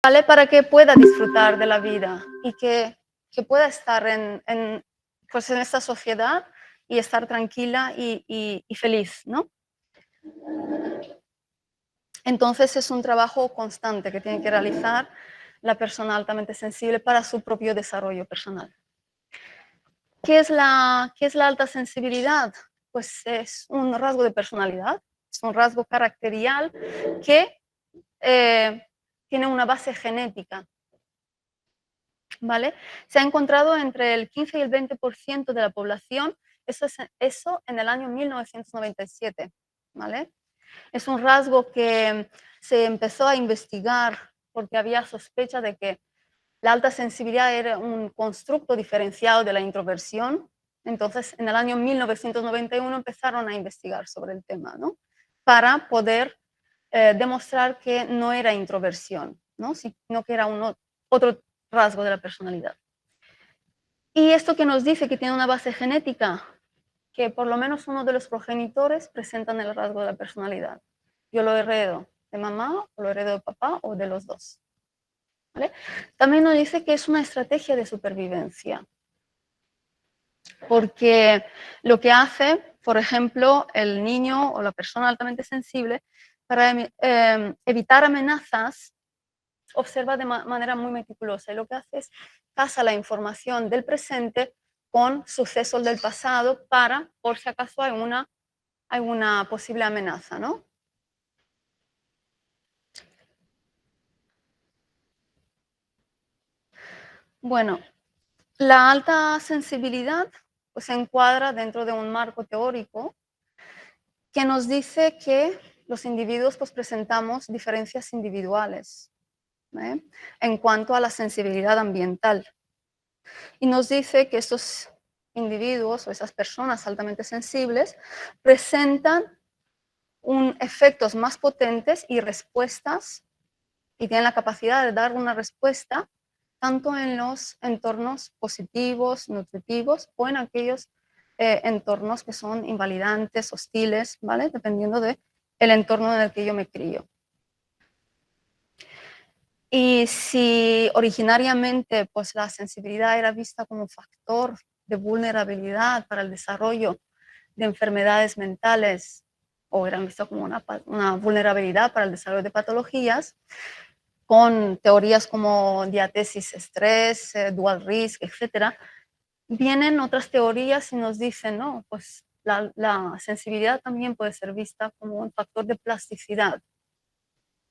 ¿vale? Para que pueda disfrutar de la vida y que pueda estar pues en esta sociedad y estar tranquila y feliz, ¿no? Entonces es un trabajo constante que tiene que realizar la persona altamente sensible para su propio desarrollo personal. ¿Qué es la alta sensibilidad? Pues es un rasgo de personalidad, es un rasgo caracterial que tiene una base genética, ¿vale? Se ha encontrado entre el 15 y el 20% de la población, eso en el año 1997, ¿vale? Es un rasgo que se empezó a investigar porque había sospecha de que la alta sensibilidad era un constructo diferenciado de la introversión. Entonces, en el año 1991 empezaron a investigar sobre el tema, ¿no? Para poder demostrar que no era introversión, ¿no? Sino que era otro rasgo de la personalidad. Y esto que nos dice que tiene una base genética, que por lo menos uno de los progenitores presentan el rasgo de la personalidad. Yo lo heredo de mamá, o lo heredo de papá, o de los dos. ¿Vale? También nos dice que es una estrategia de supervivencia, porque lo que hace, por ejemplo, el niño o la persona altamente sensible, para evitar amenazas, observa de manera muy meticulosa y lo que hace es casa la información del presente con sucesos del pasado para, por si acaso hay una posible amenaza, ¿no? Bueno, la alta sensibilidad pues, se encuadra dentro de un marco teórico que nos dice que los individuos pues, presentamos diferencias individuales en cuanto a la sensibilidad ambiental. Y nos dice que estos individuos o esas personas altamente sensibles presentan efectos más potentes y respuestas y tienen la capacidad de dar una respuesta tanto en los entornos positivos, nutritivos o en aquellos entornos que son invalidantes, hostiles, ¿vale? Dependiendo del entorno en el que yo me crío. Y si originariamente pues, la sensibilidad era vista como un factor de vulnerabilidad para el desarrollo de enfermedades mentales o eran vistas como una vulnerabilidad para el desarrollo de patologías, con teorías como diatesis estrés, dual risk, etcétera, vienen otras teorías y nos dicen, no, pues la sensibilidad también puede ser vista como un factor de plasticidad,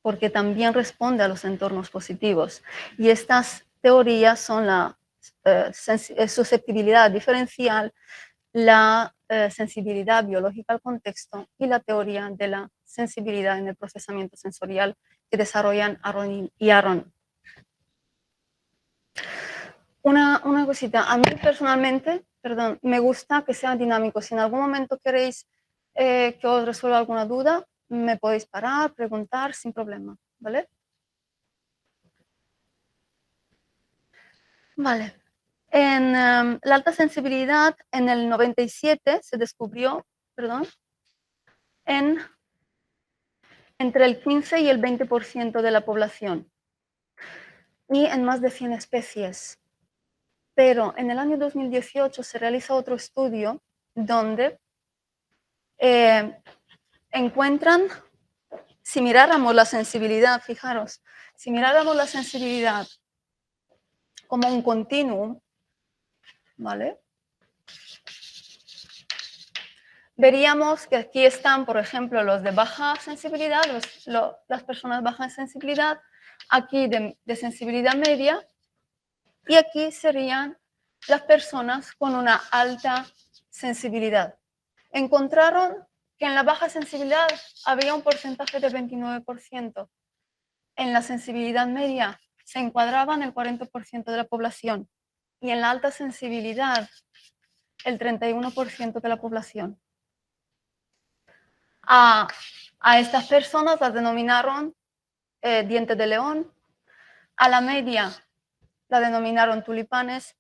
porque también responde a los entornos positivos. Y estas teorías son la susceptibilidad diferencial, la sensibilidad biológica al contexto y la teoría de la sensibilidad en el procesamiento sensorial que desarrollan Aron y Aron. Una cosita, a mí personalmente, perdón, me gusta que sea dinámico. Si en algún momento queréis que os resuelva alguna duda, me podéis parar, preguntar sin problema, ¿vale? Vale. En la alta sensibilidad, en el 97 se descubrió, perdón, entre el 15 y el 20% de la población y en más de 100 especies. Pero en el año 2018 se realiza otro estudio donde encuentran, si miráramos la sensibilidad, fijaros, si miráramos la sensibilidad como un continuum, ¿vale? Veríamos que aquí están, por ejemplo, los de baja sensibilidad, las personas de baja sensibilidad, aquí de sensibilidad media, y aquí serían las personas con una alta sensibilidad. Encontraron que en la baja sensibilidad había un porcentaje de 29%. En la sensibilidad media se encuadraban el 40% de la población y en la alta sensibilidad el 31% de la población. A estas personas las denominaron diente de león, a la media la denominaron tulipanes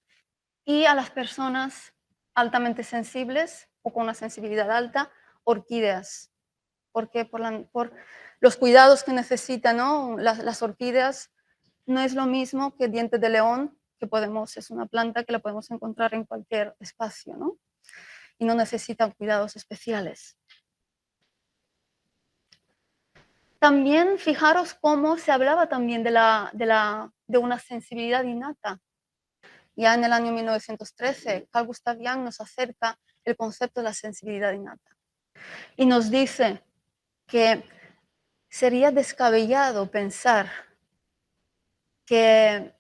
y a las personas altamente sensibles o con una sensibilidad alta, orquídeas. Porque por los cuidados que necesitan, ¿no? Las orquídeas no es lo mismo que diente de león, que es una planta que la podemos encontrar en cualquier espacio, ¿no? Y no necesitan cuidados especiales. También fijaros cómo se hablaba también de una sensibilidad innata. Ya en el año 1913, Carl Gustav Jung nos acerca el concepto de la sensibilidad innata y nos dice que sería descabellado pensar que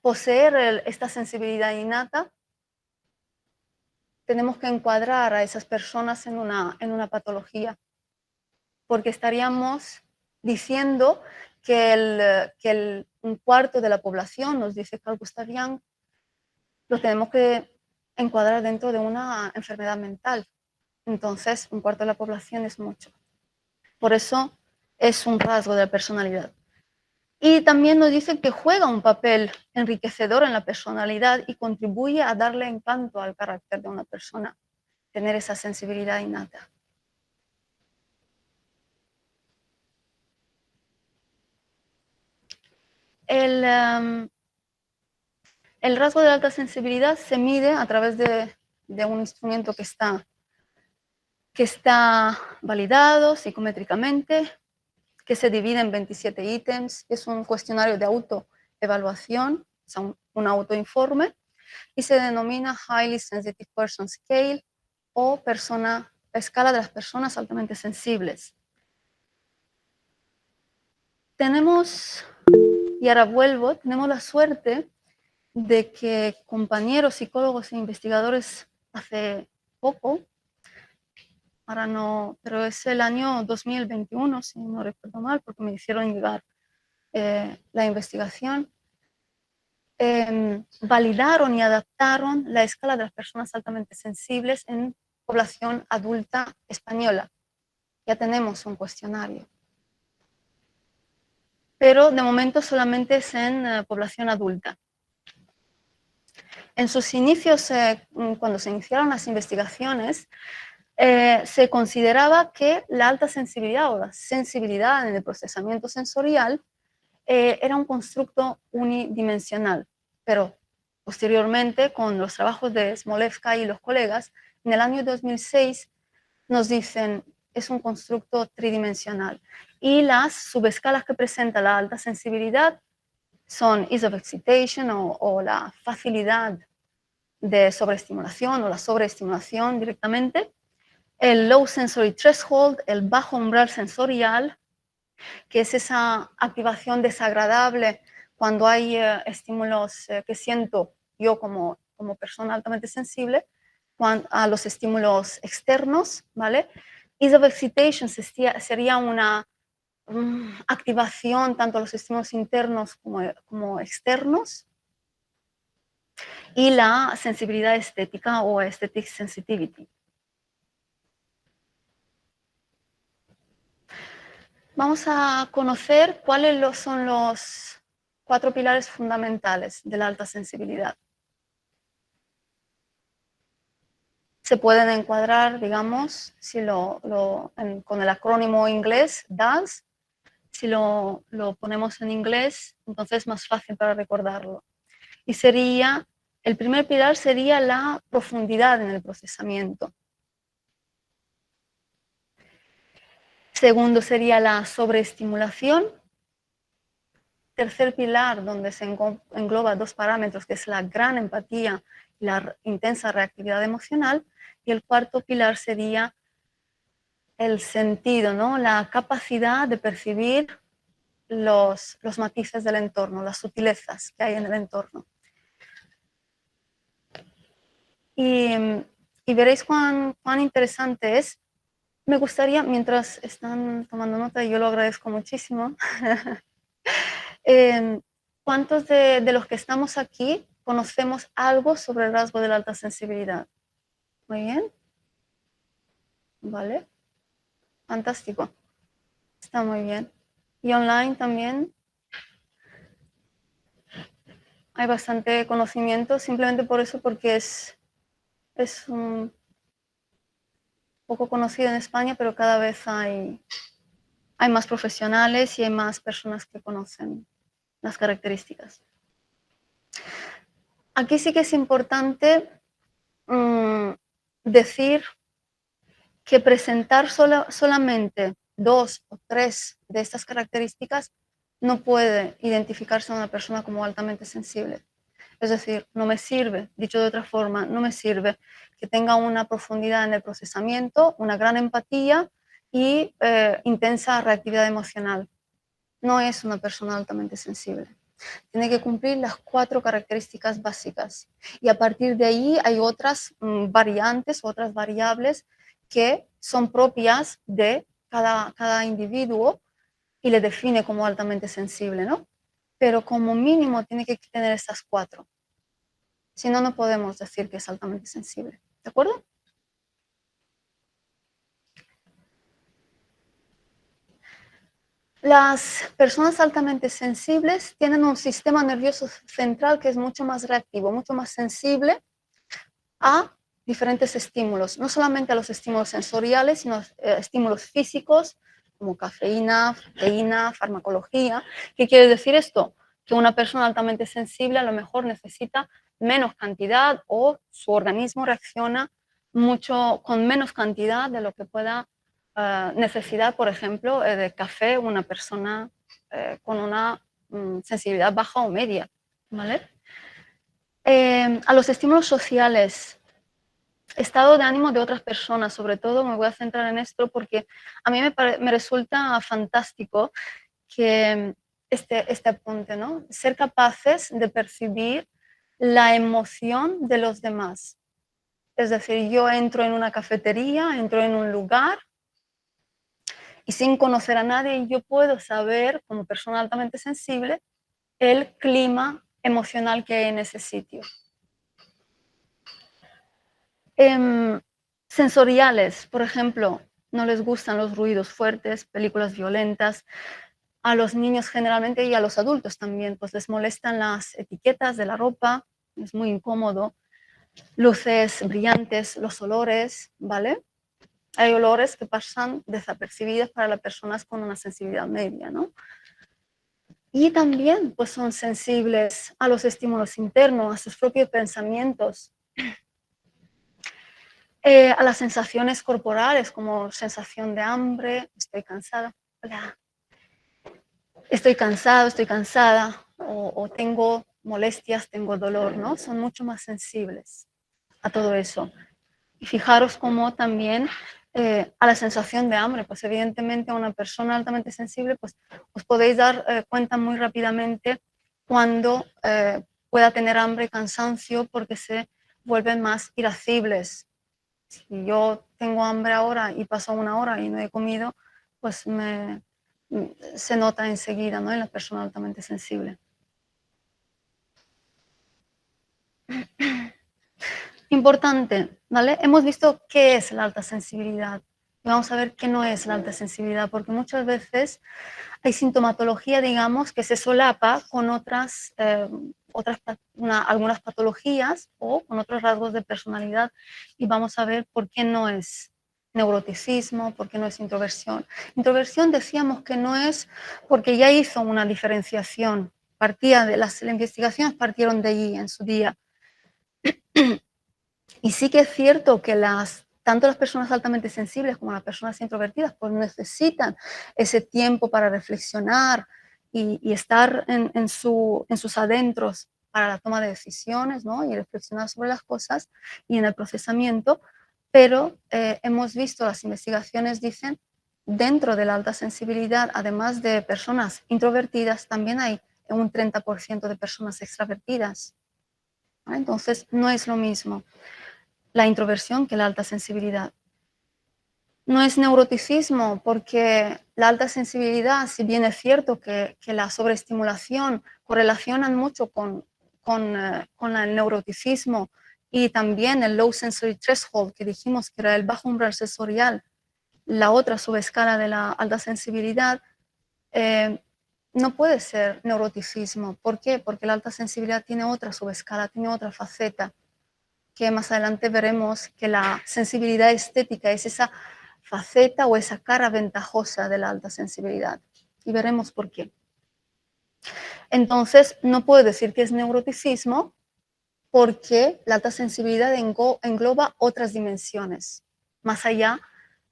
poseer esta sensibilidad innata tenemos que encuadrar a esas personas en una patología, porque estaríamos diciendo que un cuarto de la población, nos dice Carl Gustav Jung, lo tenemos que encuadrar dentro de una enfermedad mental. Entonces, un cuarto de la población es mucho. Por eso es un rasgo de la personalidad. Y también nos dice que juega un papel enriquecedor en la personalidad y contribuye a darle encanto al carácter de una persona, tener esa sensibilidad innata. El rasgo de alta sensibilidad se mide a través de un instrumento que está validado psicométricamente, que se divide en 27 ítems. Es un cuestionario de autoevaluación, o sea, un autoinforme, y se denomina Highly Sensitive Person Scale o escala de las personas altamente sensibles. Tenemos, y ahora vuelvo, tenemos la suerte de que compañeros psicólogos e investigadores hace poco, ahora no, pero es el año 2021, si no recuerdo mal, porque me hicieron llegar la investigación, validaron y adaptaron la escala de las personas altamente sensibles en población adulta española. Ya tenemos un cuestionario. Pero de momento solamente es en población adulta. En sus inicios, cuando se iniciaron las investigaciones, se consideraba que la alta sensibilidad o la sensibilidad en el procesamiento sensorial era un constructo unidimensional, pero posteriormente, con los trabajos de Smolevska y los colegas, en el año 2006 nos dicen es un constructo tridimensional y las subescalas que presenta la alta sensibilidad son ease of excitation o la facilidad de sobreestimulación o la sobreestimulación directamente, el low sensory threshold, el bajo umbral sensorial, que es esa activación desagradable cuando hay estímulos que siento yo como persona altamente sensible a los estímulos externos, ¿vale? Ease of excitation sería una activación tanto a los estímulos internos como externos, y la sensibilidad estética o aesthetic sensitivity. Vamos a conocer cuáles son los 4 pilares fundamentales de la alta sensibilidad. Se pueden encuadrar, digamos, con el acrónimo inglés DAS. Si lo ponemos en inglés, entonces es más fácil para recordarlo. Y el primer pilar sería la profundidad en el procesamiento. Segundo sería la sobreestimulación. Tercer pilar, donde se engloba 2 parámetros, que es la gran empatía y la intensa reactividad emocional. Y el cuarto pilar sería el sentido, ¿no? La capacidad de percibir los matices del entorno, las sutilezas que hay en el entorno. Y veréis cuán interesante es. Me gustaría, mientras están tomando nota, y yo lo agradezco muchísimo, ¿cuántos de los que estamos aquí conocemos algo sobre el rasgo de la alta sensibilidad? Muy bien. Vale. Fantástico. Está muy bien. Y online también hay bastante conocimiento, simplemente por eso, porque es un poco conocido en España, pero cada vez hay más profesionales y hay más personas que conocen las características. Aquí sí que es importante decir que presentar solamente 2 o 3 de estas características no puede identificarse a una persona como altamente sensible. Es decir, no me sirve, dicho de otra forma, no me sirve que tenga una profundidad en el procesamiento, una gran empatía y intensa reactividad emocional. No es una persona altamente sensible. Tiene que cumplir las 4 características básicas. Y a partir de ahí hay otras variantes, otras variables que son propias de cada individuo y le define como altamente sensible, ¿no? Pero como mínimo tiene que tener estas 4. Si no, no podemos decir que es altamente sensible. ¿De acuerdo? Las personas altamente sensibles tienen un sistema nervioso central que es mucho más reactivo, mucho más sensible a diferentes estímulos, no solamente a los estímulos sensoriales, sino estímulos físicos como cafeína, proteína, farmacología. ¿Qué quiere decir esto? Que una persona altamente sensible a lo mejor necesita menos cantidad o su organismo reacciona mucho con menos cantidad de lo que pueda necesitar, por ejemplo, de café una persona con una sensibilidad baja o media. ¿Vale? A los estímulos sociales, estado de ánimo de otras personas, sobre todo me voy a centrar en esto porque a mí me resulta fantástico que este apunte, ¿no? Ser capaces de percibir la emoción de los demás. Es decir, yo entro en una cafetería, entro en un lugar y sin conocer a nadie, yo puedo saber, como persona altamente sensible, el clima emocional que hay en ese sitio. Sensoriales, por ejemplo, no les gustan los ruidos fuertes, películas violentas. A los niños generalmente y a los adultos también, pues les molestan las etiquetas de la ropa, es muy incómodo. Luces brillantes, los olores, ¿vale? Hay olores que pasan desapercibidos para las personas con una sensibilidad media, ¿no? Y también pues son sensibles a los estímulos internos, a sus propios pensamientos, a las sensaciones corporales como sensación de hambre, estoy cansada, hola, estoy cansado, estoy cansada, o tengo molestias, tengo dolor, ¿no? Son mucho más sensibles a todo eso. Y fijaros cómo también a la sensación de hambre, pues evidentemente a una persona altamente sensible, pues os podéis dar cuenta muy rápidamente cuando pueda tener hambre, cansancio, porque se vuelven más irascibles. Si yo tengo hambre ahora y pasó una hora y no he comido, pues se nota enseguida, ¿no? En la persona altamente sensible. Importante, ¿vale? Hemos visto qué es la alta sensibilidad. Y vamos a ver qué no es la alta sensibilidad, porque muchas veces hay sintomatología, digamos, que se solapa con algunas patologías o con otros rasgos de personalidad y vamos a ver por qué no es neuroticismo, por qué no es introversión. Introversión decíamos que no es porque ya hizo una diferenciación, las investigaciones partieron de allí en su día. Y sí que es cierto que tanto las personas altamente sensibles como las personas introvertidas pues necesitan ese tiempo para reflexionar y estar en sus adentros para la toma de decisiones, ¿no? Y reflexionar sobre las cosas y en el procesamiento, pero hemos visto, las investigaciones dicen, dentro de la alta sensibilidad, además de personas introvertidas, también hay un 30% de personas extravertidas, ¿no? Entonces, no es lo mismo la introversión que la alta sensibilidad. No es neuroticismo porque la alta sensibilidad, si bien es cierto que la sobreestimulación correlacionan mucho con el neuroticismo y también el low sensory threshold, que dijimos que era el bajo umbral sensorial, la otra subescala de la alta sensibilidad, no puede ser neuroticismo. ¿Por qué? Porque la alta sensibilidad tiene otra subescala, tiene otra faceta, que más adelante veremos que la sensibilidad estética es esa faceta o esa cara ventajosa de la alta sensibilidad. Y veremos por qué. Entonces, no puedo decir que es neuroticismo porque la alta sensibilidad engloba otras dimensiones, más allá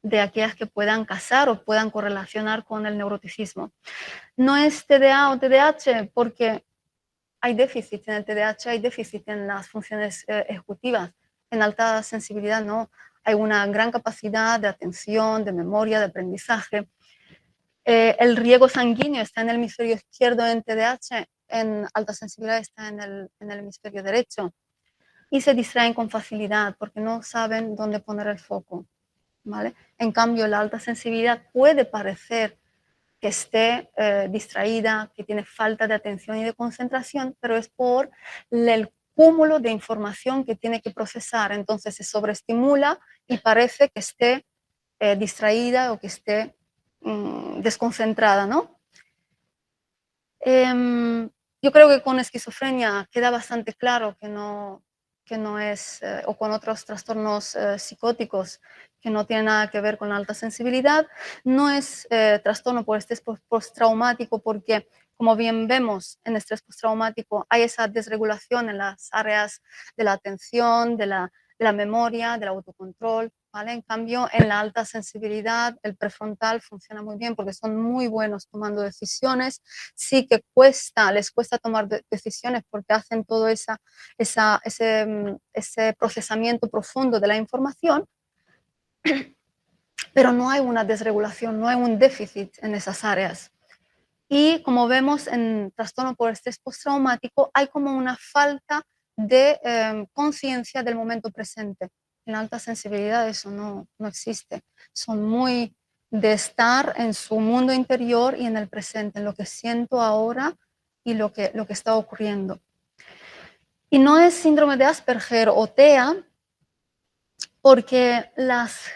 de aquellas que puedan casar o puedan correlacionar con el neuroticismo. No es TDA o TDAH porque hay déficit en el TDAH, hay déficit en las funciones ejecutivas. En alta sensibilidad no, hay una gran capacidad de atención, de memoria, de aprendizaje. El riego sanguíneo está en el hemisferio izquierdo en TDAH, en alta sensibilidad está en el hemisferio derecho. Y se distraen con facilidad porque no saben dónde poner el foco, ¿vale? En cambio, la alta sensibilidad puede parecer que esté distraída, que tiene falta de atención y de concentración, pero es por el cúmulo de información que tiene que procesar. Entonces se sobreestimula y parece que esté distraída o que esté desconcentrada, ¿no? Yo creo que con esquizofrenia queda bastante claro que no es, o con otros trastornos psicóticos que no tienen nada que ver con la alta sensibilidad, no es trastorno por estrés postraumático porque, como bien vemos, en estrés postraumático hay esa desregulación en las áreas de la atención, de la memoria, del autocontrol, ¿vale? En cambio, en la alta sensibilidad, el prefrontal funciona muy bien porque son muy buenos tomando decisiones. Sí que les cuesta tomar decisiones porque hacen todo ese procesamiento profundo de la información, pero no hay una desregulación, no hay un déficit en esas áreas. Y como vemos en trastorno por estrés postraumático, hay como una falta de conciencia del momento presente. En alta sensibilidad eso no existe. Son muy de estar en su mundo interior y en el presente, en lo que siento ahora y lo que está ocurriendo. Y no es síndrome de Asperger o TEA, porque las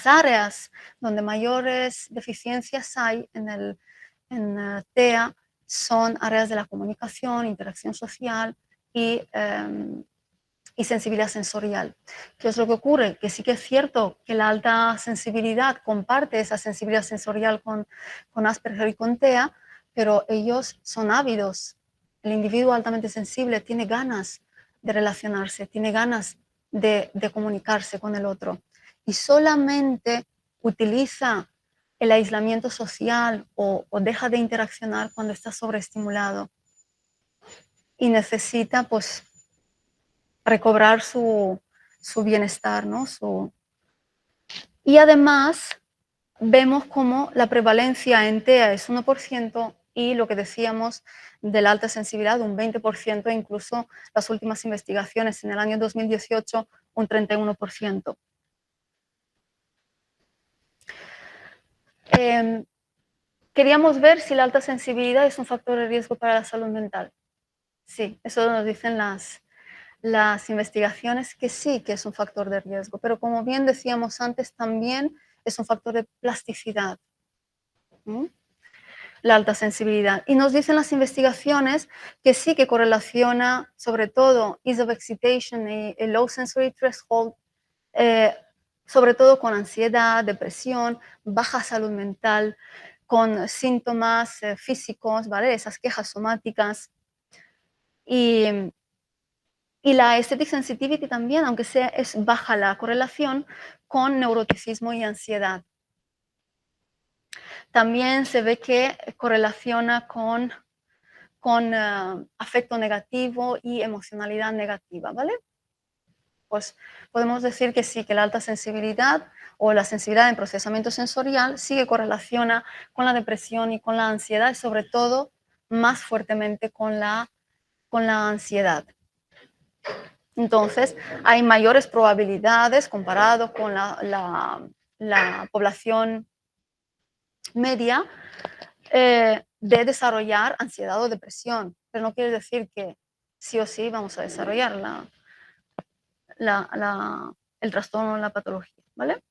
áreas donde mayores deficiencias hay en TEA son áreas de la comunicación, interacción social y sensibilidad sensorial. ¿Qué es lo que ocurre? Que sí que es cierto que la alta sensibilidad comparte esa sensibilidad sensorial con Asperger y con TEA, pero ellos son ávidos. El individuo altamente sensible tiene ganas de relacionarse, tiene ganas de comunicarse con el otro y solamente utiliza el aislamiento social o deja de interaccionar cuando está sobreestimulado y necesita pues recobrar su bienestar, ¿no? Y además vemos como la prevalencia en TEA es 1% y lo que decíamos de la alta sensibilidad, un 20%, incluso las últimas investigaciones en el año 2018, un 31%. Queríamos ver si la alta sensibilidad es un factor de riesgo para la salud mental. Sí, eso nos dicen las investigaciones que sí que es un factor de riesgo, pero como bien decíamos antes, también es un factor de plasticidad, ¿sí? La alta sensibilidad. Y nos dicen las investigaciones que sí que correlaciona sobre todo ease of excitation y el low sensory threshold, eh, sobre todo con ansiedad, depresión, baja salud mental, con síntomas físicos, ¿vale? Esas quejas somáticas. Y la aesthetic sensitivity también, aunque es baja la correlación con neuroticismo y ansiedad. También se ve que correlaciona con afecto negativo y emocionalidad negativa, ¿vale? Pues podemos decir que sí, que la alta sensibilidad o la sensibilidad en procesamiento sensorial sí que correlaciona con la depresión y con la ansiedad, y sobre todo más fuertemente con la ansiedad. Entonces, hay mayores probabilidades comparado con la población media de desarrollar ansiedad o depresión, pero no quiere decir que sí o sí vamos a desarrollar el trastorno o la patología, ¿vale?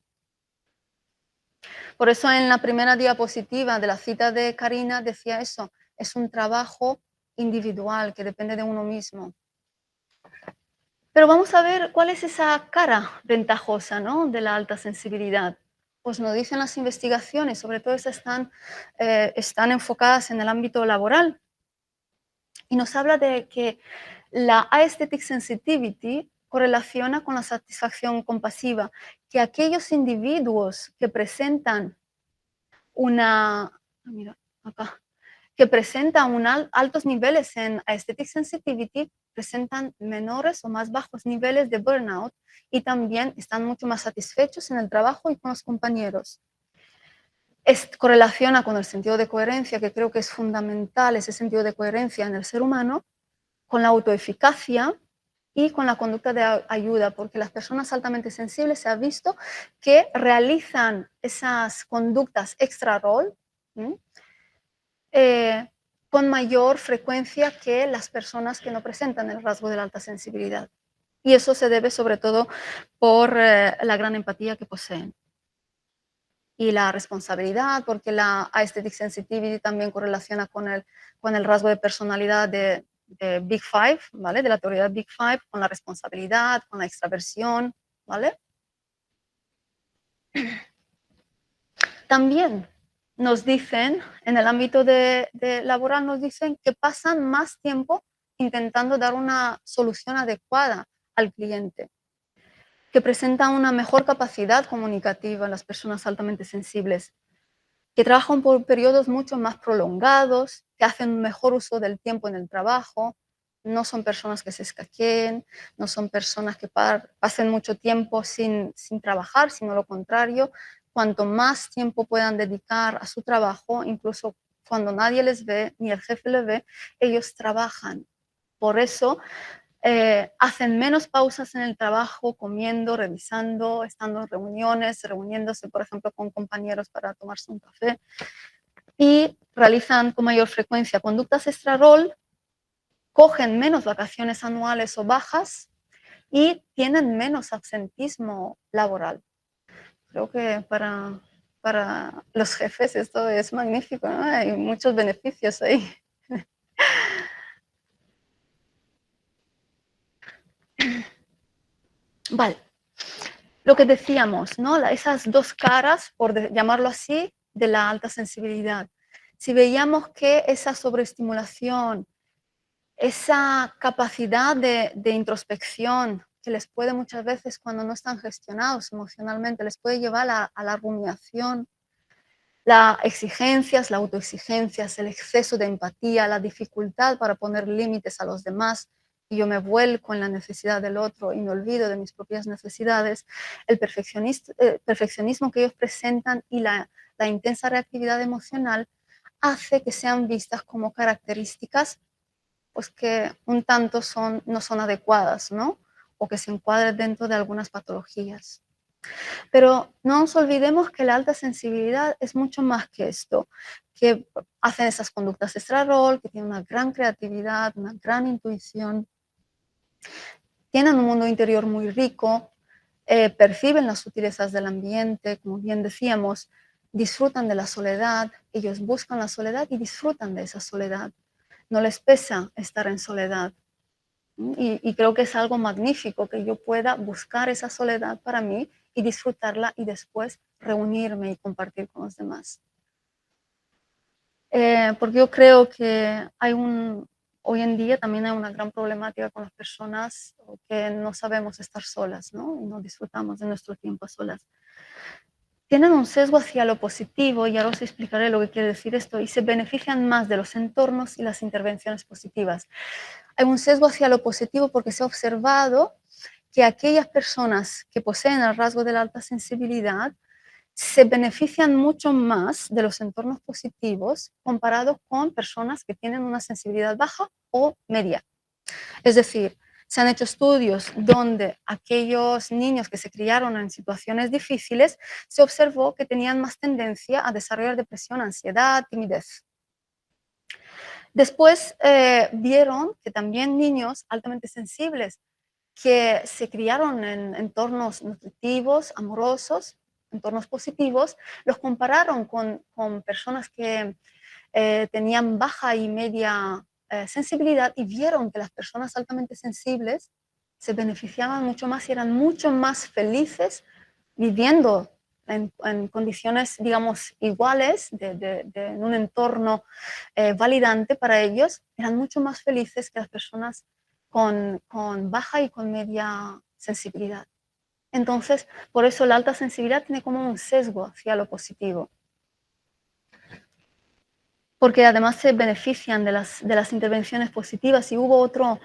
Por eso en la primera diapositiva de la cita de Karina decía eso, es un trabajo individual que depende de uno mismo. Pero vamos a ver cuál es esa cara ventajosa, ¿no?, de la alta sensibilidad, pues nos dicen las investigaciones, sobre todo esas están enfocadas en el ámbito laboral, y nos habla de que la aesthetic sensitivity correlaciona con la satisfacción compasiva, que aquellos individuos que presentan mira, acá, que presentan altos niveles en aesthetic sensitivity presentan menores o más bajos niveles de burnout y también están mucho más satisfechos en el trabajo y con los compañeros. Correlaciona con el sentido de coherencia, que creo que es fundamental, ese sentido de coherencia en el ser humano, con la autoeficacia y con la conducta de ayuda, porque las personas altamente sensibles se ha visto que realizan esas conductas extra rol con mayor frecuencia que las personas que no presentan el rasgo de la alta sensibilidad. Y eso se debe sobre todo por la gran empatía que poseen. Y la responsabilidad, porque la aesthetic sensitivity también correlaciona con el rasgo de personalidad de Big Five, ¿vale? De la teoría de Big Five, con la responsabilidad, con la extraversión, ¿vale? También nos dicen, en el ámbito de laboral, nos dicen que pasan más tiempo intentando dar una solución adecuada al cliente, que presentan una mejor capacidad comunicativa en las personas altamente sensibles, que trabajan por periodos mucho más prolongados, que hacen un mejor uso del tiempo en el trabajo, no son personas que se escaqueen, no son personas que pasen mucho tiempo sin trabajar, sino lo contrario. Cuanto más tiempo puedan dedicar a su trabajo, incluso cuando nadie les ve, ni el jefe les ve, ellos trabajan. Por eso hacen menos pausas en el trabajo, comiendo, revisando, estando en reuniones, reuniéndose, por ejemplo, con compañeros para tomarse un café, y realizan con mayor frecuencia conductas extra-rol, cogen menos vacaciones anuales o bajas y tienen menos absentismo laboral. Creo que para los jefes esto es magnífico, ¿no? Hay muchos beneficios ahí. Vale. Lo que decíamos, ¿no? Esas dos caras, por llamarlo así, de la alta sensibilidad. Si veíamos que esa sobreestimulación, esa capacidad de introspección que les puede muchas veces, cuando no están gestionados emocionalmente, les puede llevar a la rumiación, las exigencias, la autoexigencia, el exceso de empatía, la dificultad para poner límites a los demás, y yo me vuelco en la necesidad del otro y me olvido de mis propias necesidades, el perfeccionismo que ellos presentan y la intensa reactividad emocional hace que sean vistas como características pues, que un tanto no son adecuadas, ¿no? O que se encuadren dentro de algunas patologías. Pero no nos olvidemos que la alta sensibilidad es mucho más que esto, que hacen esas conductas extra-rol, que tienen una gran creatividad, una gran intuición, tienen un mundo interior muy rico, perciben las sutilezas del ambiente, como bien decíamos, disfrutan de la soledad, ellos buscan la soledad y disfrutan de esa soledad. No les pesa estar en soledad. Y creo que es algo magnífico que yo pueda buscar esa soledad para mí y disfrutarla y después reunirme y compartir con los demás. Porque yo creo que hoy en día también hay una gran problemática con las personas que no sabemos estar solas, ¿no? Y no disfrutamos de nuestro tiempo a solas. Tienen un sesgo hacia lo positivo, y ahora os explicaré lo que quiere decir esto, y se benefician más de los entornos y las intervenciones positivas. Hay un sesgo hacia lo positivo porque se ha observado que aquellas personas que poseen el rasgo de la alta sensibilidad se benefician mucho más de los entornos positivos comparados con personas que tienen una sensibilidad baja o media. Es decir, se han hecho estudios donde aquellos niños que se criaron en situaciones difíciles se observó que tenían más tendencia a desarrollar depresión, ansiedad, timidez. Después vieron que también niños altamente sensibles que se criaron en entornos nutritivos, amorosos, entornos positivos, los compararon con personas que tenían baja y media sensibilidad, y vieron que las personas altamente sensibles se beneficiaban mucho más y eran mucho más felices viviendo en condiciones, digamos, iguales, en un entorno validante para ellos, eran mucho más felices que las personas con baja y con media sensibilidad. Entonces, por eso la alta sensibilidad tiene como un sesgo hacia lo positivo. Porque además se benefician de las intervenciones positivas. Y hubo otra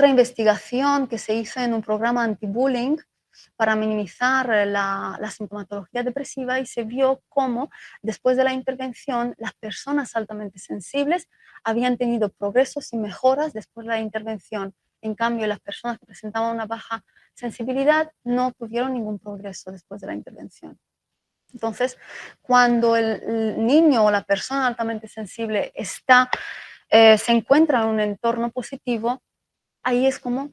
investigación que se hizo en un programa anti-bullying para minimizar la sintomatología depresiva, y se vio cómo después de la intervención las personas altamente sensibles habían tenido progresos y mejoras después de la intervención. En cambio, las personas que presentaban una baja sensibilidad no tuvieron ningún progreso después de la intervención. Entonces, cuando el niño o la persona altamente sensible se encuentra en un entorno positivo, ahí es como,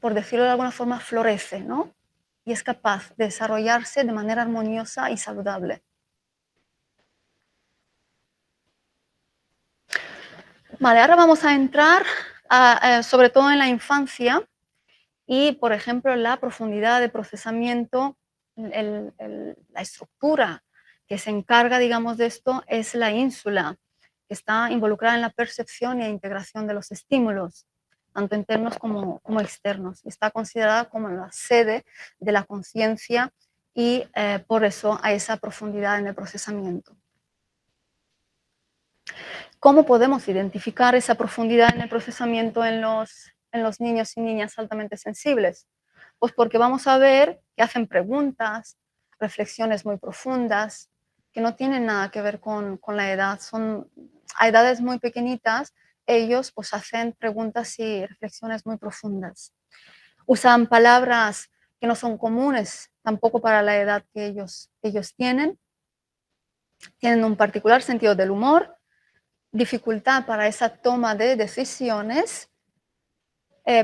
por decirlo de alguna forma, florece, ¿no? Y es capaz de desarrollarse de manera armoniosa y saludable. Vale, ahora vamos a entrar sobre todo en la infancia y, por ejemplo, la profundidad de procesamiento, la estructura que se encarga, digamos, de esto es la ínsula, que está involucrada en la percepción y la integración de los estímulos, tanto internos como externos. Está considerada como la sede de la conciencia y por eso hay esa profundidad en el procesamiento. ¿Cómo podemos identificar esa profundidad en el procesamiento en los niños y niñas altamente sensibles? Pues porque vamos a ver que hacen preguntas, reflexiones muy profundas, que no tienen nada que ver con la edad. A edades muy pequeñitas, ellos pues hacen preguntas y reflexiones muy profundas. Usan palabras que no son comunes tampoco para la edad que ellos tienen. Tienen un particular sentido del humor, dificultad para esa toma de decisiones,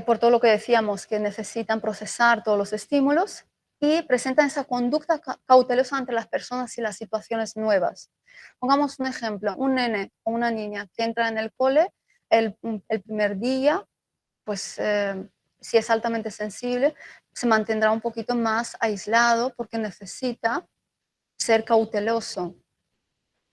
por todo lo que decíamos, que necesitan procesar todos los estímulos, y presentan esa conducta cautelosa ante las personas y las situaciones nuevas. Pongamos un ejemplo, un nene o una niña que entra en el cole el primer día, pues si es altamente sensible, se mantendrá un poquito más aislado porque necesita ser cauteloso.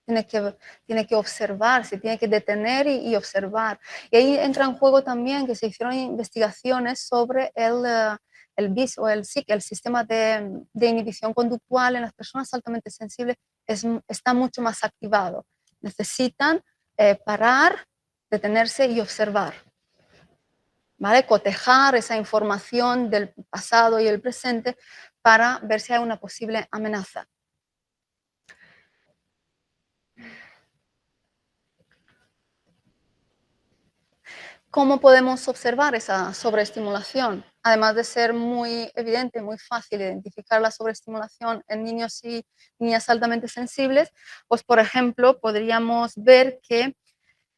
Tiene que observar, se tiene que detener y observar. Y ahí entra en juego también que se hicieron investigaciones sobre el BIS o el SIC, el sistema de inhibición conductual en las personas altamente sensibles está mucho más activado. Necesitan parar, detenerse y observar. ¿Vale? Cotejar esa información del pasado y el presente para ver si hay una posible amenaza. ¿Cómo podemos observar esa sobreestimulación? Además de ser muy evidente, muy fácil identificar la sobreestimulación en niños y niñas altamente sensibles, pues por ejemplo podríamos ver que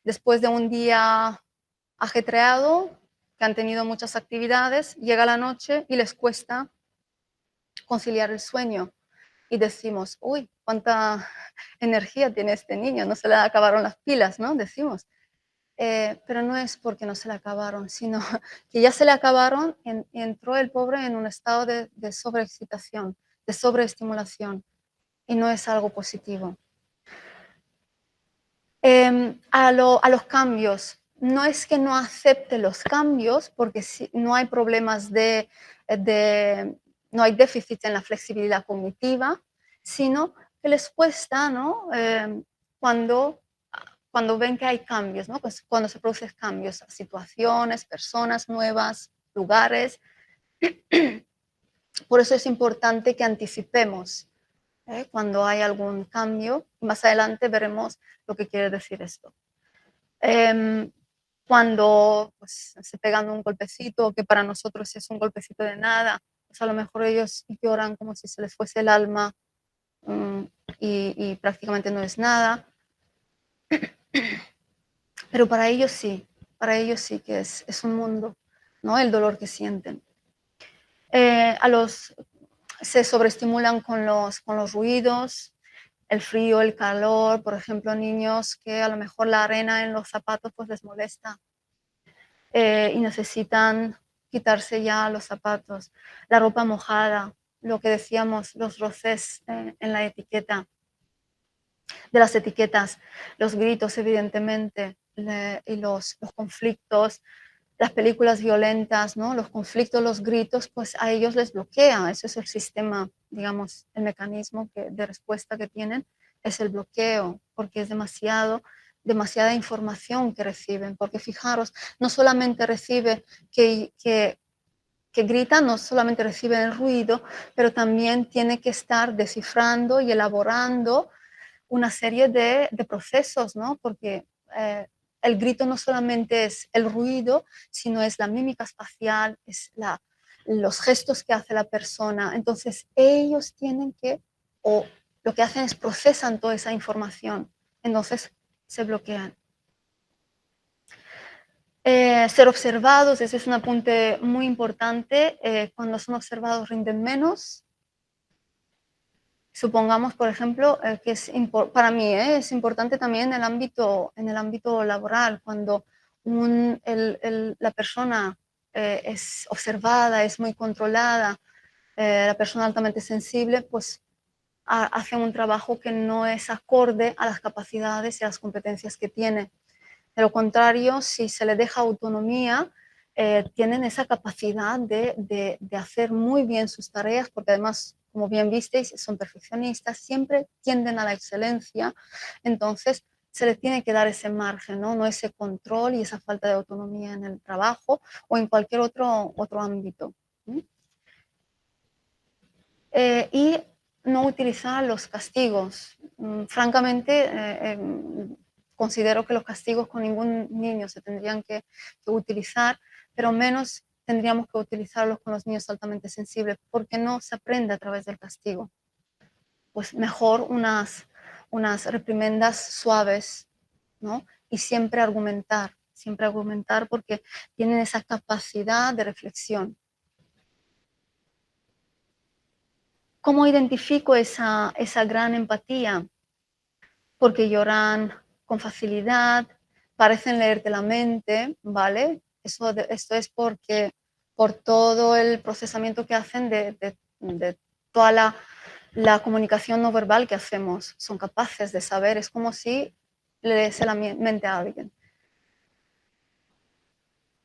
después de un día ajetreado, que han tenido muchas actividades, llega la noche y les cuesta conciliar el sueño. Y decimos, uy, cuánta energía tiene este niño, no se le acabaron las pilas, ¿no? Decimos. Pero no es porque no se le acabaron, sino que ya se le acabaron y entró el pobre en un estado de sobreexcitación, de sobreestimulación, y no es algo positivo. A los cambios, no es que no acepte los cambios, porque no hay problemas no hay déficit en la flexibilidad cognitiva, sino que les cuesta, ¿no? Cuando ven que hay cambios, ¿no? Pues cuando se producen cambios, situaciones, personas nuevas, lugares. Por eso es importante que anticipemos cuando hay algún cambio. Más adelante veremos lo que quiere decir esto. Cuando pues, se pegan un golpecito, que para nosotros es un golpecito de nada, pues a lo mejor ellos lloran como si se les fuese el alma, y prácticamente no es nada. Pero para ellos sí que es un mundo, ¿no? El dolor que sienten. Se sobreestimulan con los ruidos, el frío, el calor. Por ejemplo, niños que a lo mejor la arena en los zapatos pues les molesta, y necesitan quitarse ya los zapatos. La ropa mojada, lo que decíamos, los roces en la etiqueta, de las etiquetas, los gritos, evidentemente, y los conflictos, las películas violentas, ¿no? Los conflictos, los gritos, pues a ellos les bloquea. Ese es el sistema, digamos, el mecanismo de respuesta que tienen, es el bloqueo, porque es demasiada información que reciben. Porque fijaros, no solamente recibe que grita, no solamente recibe el ruido, pero también tiene que estar descifrando y elaborando una serie de procesos, ¿no? Porque el grito no solamente es el ruido, sino es la mímica espacial, es los gestos que hace la persona. Entonces, ellos tienen que, o lo que hacen es procesan toda esa información. Entonces, se bloquean. Ser observados, ese es un apunte muy importante. Cuando son observados rinden menos. Supongamos, por ejemplo, que para mí es importante también en el ámbito laboral, cuando la persona es observada, es muy controlada, la persona altamente sensible, pues hace un trabajo que no es acorde a las capacidades y a las competencias que tiene. De lo contrario, si se le deja autonomía, tienen esa capacidad de hacer muy bien sus tareas, porque además, como bien visteis, son perfeccionistas, siempre tienden a la excelencia, entonces se les tiene que dar ese margen, ¿no? No ese control y esa falta de autonomía en el trabajo o en cualquier otro ámbito. Y no utilizar los castigos. Francamente, considero que los castigos con ningún niño se tendrían que utilizar, pero menos tendríamos que utilizarlos con los niños altamente sensibles, porque no se aprende a través del castigo. Pues mejor unas reprimendas suaves, ¿no? Y siempre argumentar porque tienen esa capacidad de reflexión. ¿Cómo identifico esa gran empatía? Porque lloran con facilidad, parecen leerte la mente, ¿vale? Esto es porque por todo el procesamiento que hacen de toda la comunicación no verbal que hacemos, son capaces de saber, es como si lees la mente a alguien.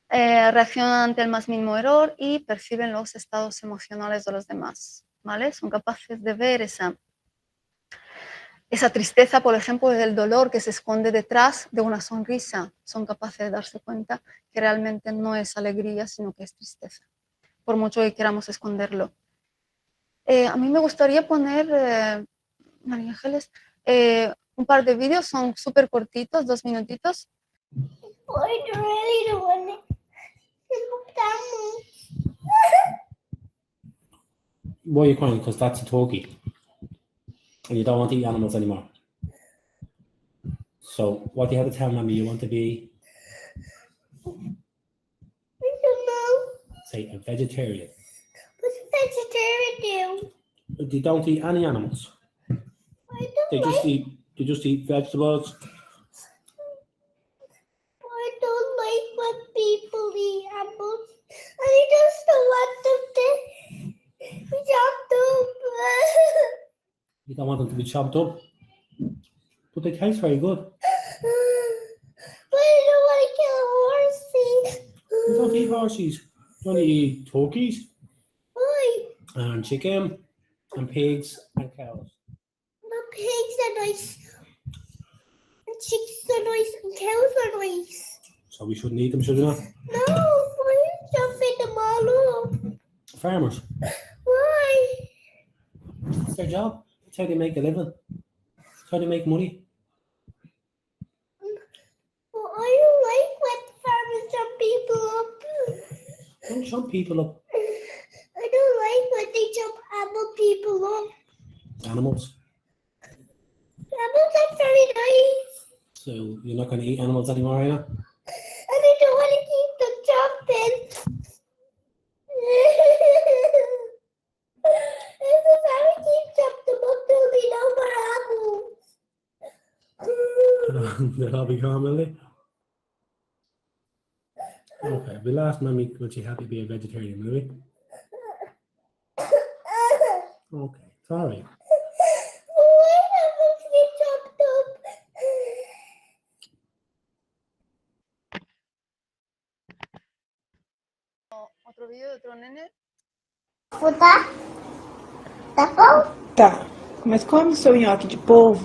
Reaccionan ante el más mínimo error y perciben los estados emocionales de los demás, ¿vale? Son capaces de ver esa tristeza, por ejemplo, del dolor que se esconde detrás de una sonrisa. Son capaces de darse cuenta que realmente no es alegría, sino que es tristeza, por mucho que queramos esconderlo. A mí me gustaría poner, María Ángeles, un par de vídeos, son súper cortitos, 2 minutitos. Why are you crying? Because that's a turkey. And you don't want to eat animals anymore. So what do you have to tell mommy? You want to be? I don't know. Say a vegetarian. What's a vegetarian do? They don't eat any animals. They just eat vegetables. I don't like when people eat apples. I just don't want them to be chopped up. You don't want them to be chopped up. But they taste very good. But I don't want to kill a horsey. You don't eat horses. You only eat turkeys Why? and chicken and pigs and cows. The pigs are nice. And chickens are nice and cows are nice. So we shouldn't eat them, should we not? No, why are you chopping them all up? Farmers. Why? It's their job. It's how they make a living. It's how they make money. Well, I don't like when farmers chop people up. Don't chop people up. I don't like when they chop people up. Animals. Animals are very nice. So you're not going to eat animals anymore, are you? And I don't want to keep them chopping. If the farmer keeps chopping them up, there'll be no more apples. They'll all be gone, will they? Okay, we'll ask mommy would she happy to be a vegetarian, will we? Okay, sorry. Why haven't we chopped up? Otro vídeo de otro nene. Tá? Tá bom? Tá, mas come seu nhoque de polvo.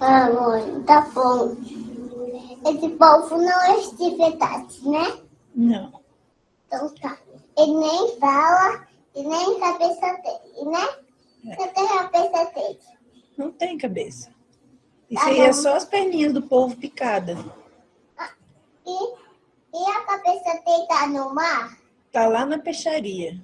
Ah, mãe, tá bom. Esse povo não é de verdade, né? Não, Então tá. Ele nem fala e nem cabeça tem, né? Você tem a cabeça dele. não tem cabeça. Isso Tá aí é bom. só as perninhas do polvo picada. E a cabeça dele tá no mar? Tá lá na peixaria.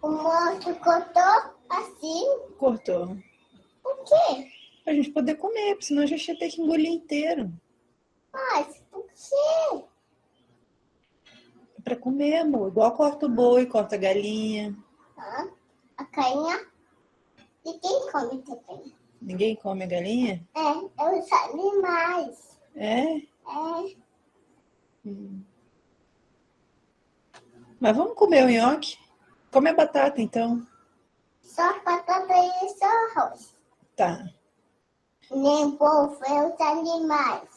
O monstro cortou assim. Cortou. Por quê? Pra gente poder comer, porque senão a gente ia ter que engolir inteiro. Mas por quê? É pra comer, amor. Igual corta o boi, corta a galinha. Ah, a cainha. E quem come também? Ninguém come a galinha? É os animais. É? É. Mas vamos comer o nhoque? Come a batata, então. Só batata e só arroz. Tá, Nem povo é os animais.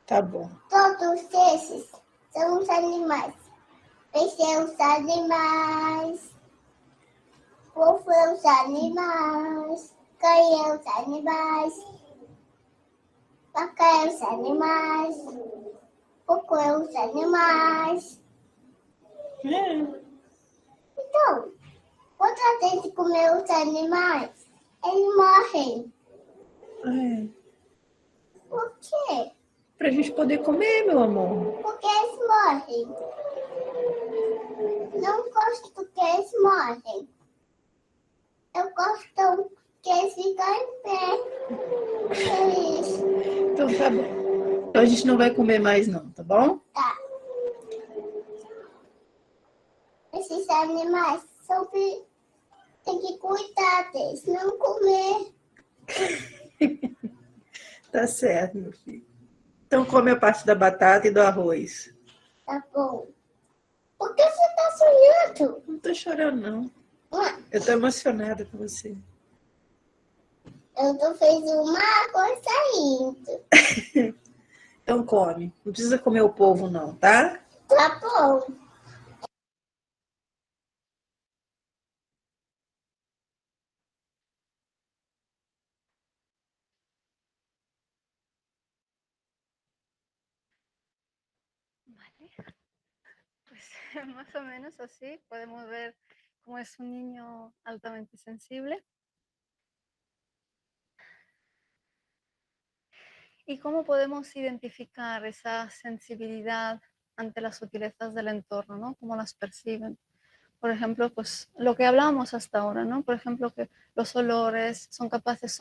tá bom. Todos esses são os animais. Peixe é os animais. Povo é os animais. Cães é os animais. Vaca é os animais. Porco é os animais. É, Então, quando a gente comer os animais, eles morrem. é. Por quê? Pra gente poder comer, meu amor. Porque eles morrem. Não gosto que eles morrem. Eu gosto que eles ficam em pé. É isso. Então tá bom. Então a gente não vai comer mais não, tá bom? Tá. Esses animais são tem que cuidar deles, não comer. Tá certo, meu filho. Então come a parte da batata e do arroz. Tá bom. Por que você tá sonhando? Não tô chorando, não. Ah, Eu tô emocionada com você. eu tô fazendo uma coisa indo. Então come. Não precisa comer o polvo, não, tá? Tá bom. Vale. Pues más o menos así podemos ver cómo es un niño altamente sensible y cómo podemos identificar esa sensibilidad ante las sutilezas del entorno, ¿no? Cómo las perciben. Por ejemplo, pues lo que hablábamos hasta ahora, ¿no? Por ejemplo, que los olores son capaces,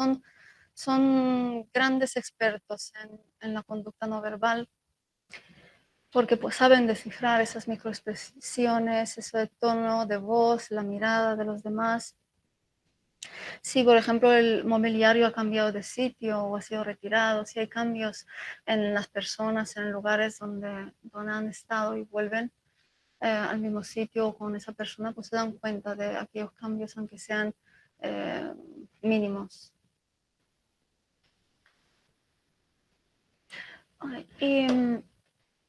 son grandes expertos en la conducta no verbal, porque pues saben descifrar esas microexpresiones, ese tono de voz, la mirada de los demás. Si, por ejemplo, el mobiliario ha cambiado de sitio o ha sido retirado, si hay cambios en las personas, en lugares donde han estado y vuelven al mismo sitio con esa persona, pues se dan cuenta de aquellos cambios, aunque sean mínimos. Y